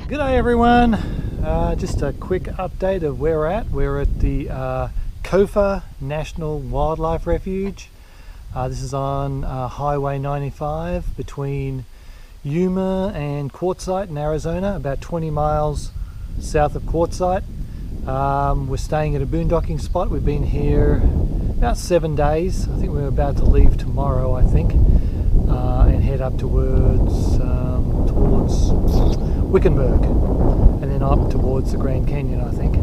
G'day everyone, just a quick update of where we're at. We're at the Kofa National Wildlife Refuge. This is on Highway 95 between Yuma and Quartzsite in Arizona, about 20 miles south of Quartzsite. We're staying at a boondocking spot. We've been here about 7 days. I think we're about to leave tomorrow, and head up towards Wickenburg and then up towards the Grand Canyon, I think.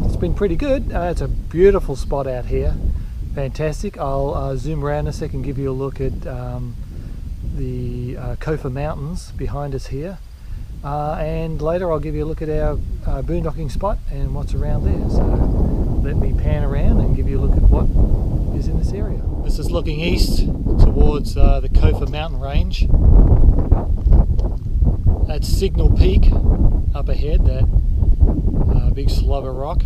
It's been pretty good. It's a beautiful spot out here. Fantastic. I'll zoom around a second and give you a look at the Kofa Mountains behind us here. And later I'll give you a look at our boondocking spot and what's around there. So let me pan around and give you a look at what is in this area. This is looking east towards the Kofa mountain range. That's Signal Peak up ahead, that big slug of rock.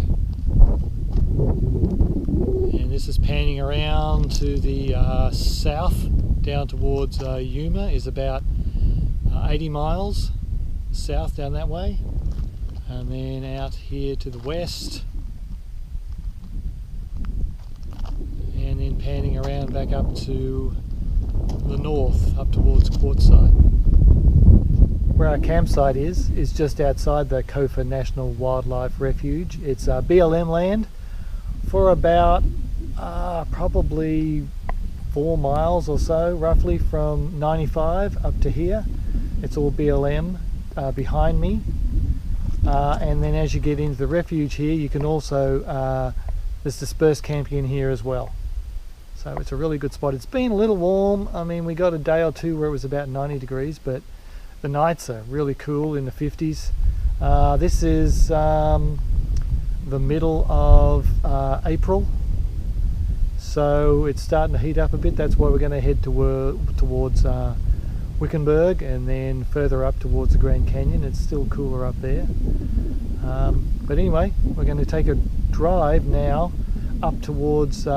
And this is panning around to the south down towards Yuma, is about 80 miles south down that way. And then out here to the west. And then panning around back up to the north, up towards Quartzsite. Where our campsite is just outside the Kofa National Wildlife Refuge. It's BLM land for about probably 4 miles or so, roughly, from 95 up to here. It's all BLM behind me. And then as you get into the refuge here, you can also, there's dispersed camping in here as well. So it's a really good spot. It's been a little warm. I mean, we got a day or two where it was about 90 degrees, but the nights are really cool in the 50s. This is the middle of April, so it's starting to heat up a bit. That's why we're going to head towards Wickenburg and then further up towards the Grand Canyon. It's still cooler up there. But anyway, we're going to take a drive now up towards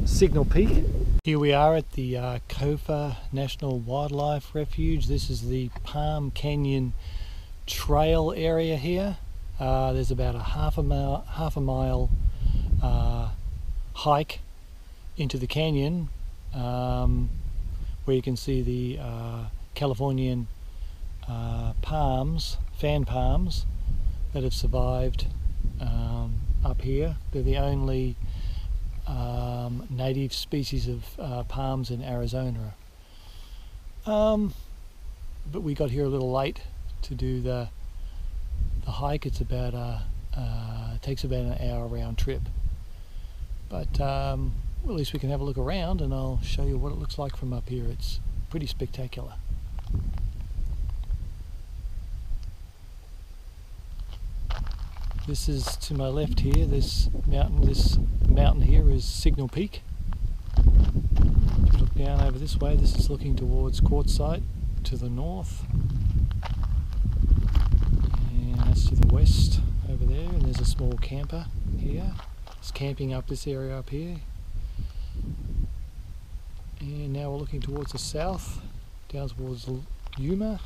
Signal Peak. Here we are at the Kofa National Wildlife Refuge. This is the Palm Canyon Trail area here. There's about a half a mile hike into the canyon, where you can see the Californian palms, fan palms, that have survived up here. They're the only native species of palms in Arizona. But we got here a little late to do the hike. It's about it takes about an hour round trip. But well, at least we can have a look around, and I'll show you what it looks like from up here. It's pretty spectacular. This is to my left here. This mountain here is Signal Peak. If you look down over this way, this is looking towards Quartzsite to the north. And that's to the west over there, and there's a small camper here. It's camping up this area up here. And now we're looking towards the south, down towards Yuma.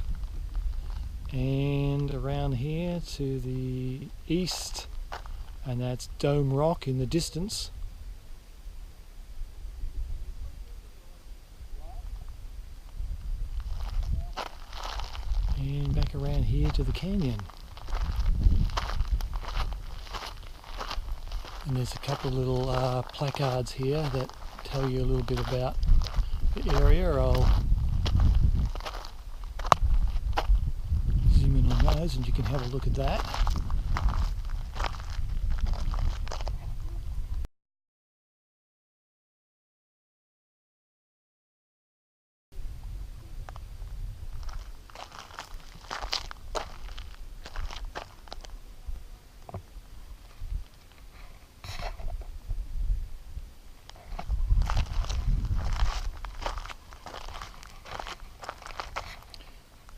And around here to the east, and that's Dome Rock in the distance. And back around here to the canyon. And there's a couple of little placards here that tell you a little bit about the area. I'll zoom in on those and you can have a look at that.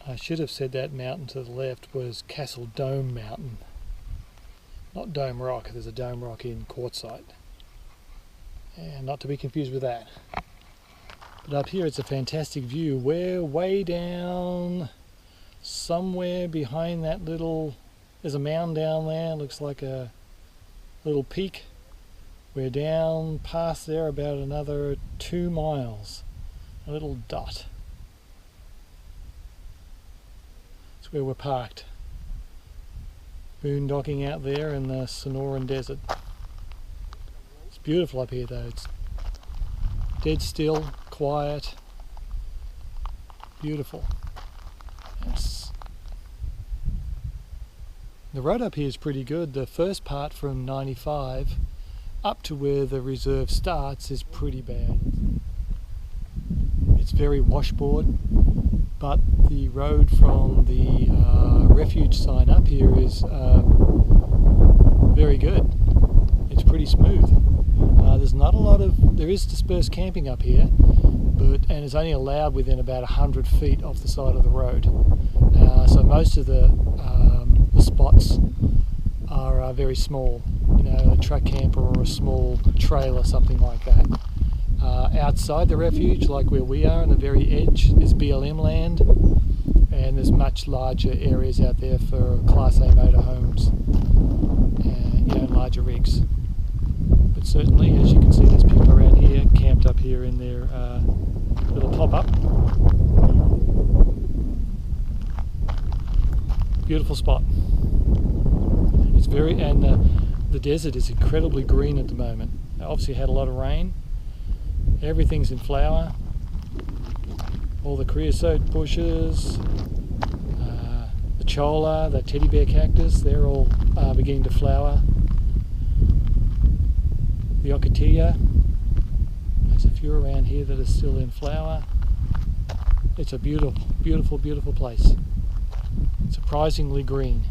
I should have said that mountain to the left was Castle Dome Mountain, not Dome Rock. There's a Dome Rock in Quartzsite, and not to be confused with that. But up here it's a fantastic view. We're way down somewhere behind that there's a mound down there, looks like a little peak. We're down past there about another 2 miles, a little dot. That's where we're parked. Boondocking out there in the Sonoran Desert. It's beautiful up here though, it's dead still, quiet, beautiful. Yes. The road up here is pretty good. The first part from 95 up to where the reserve starts is pretty bad. It's very washboard, but the road from the refuge sign up here is very good. It's pretty smooth. There's not a lot of, there is dispersed camping up here, and it's only allowed within about 100 feet off the side of the road. So most of the spots are very small, you know, a truck camper or a small trail or something like that. Outside the refuge, like where we are on the very edge, is BLM land, and there's much larger areas out there for Class A motorhomes and, you know, larger rigs. But certainly, as you can see, there's people around here camped up here in their little pop-up. Beautiful spot. It's and the desert is incredibly green at the moment. Obviously had a lot of rain. Everything's in flower. All the creosote bushes, the cholla, the teddy bear cactus, they're all beginning to flower. The ocotillo, there's a few around here that are still in flower. It's a beautiful, beautiful, beautiful place. Surprisingly green.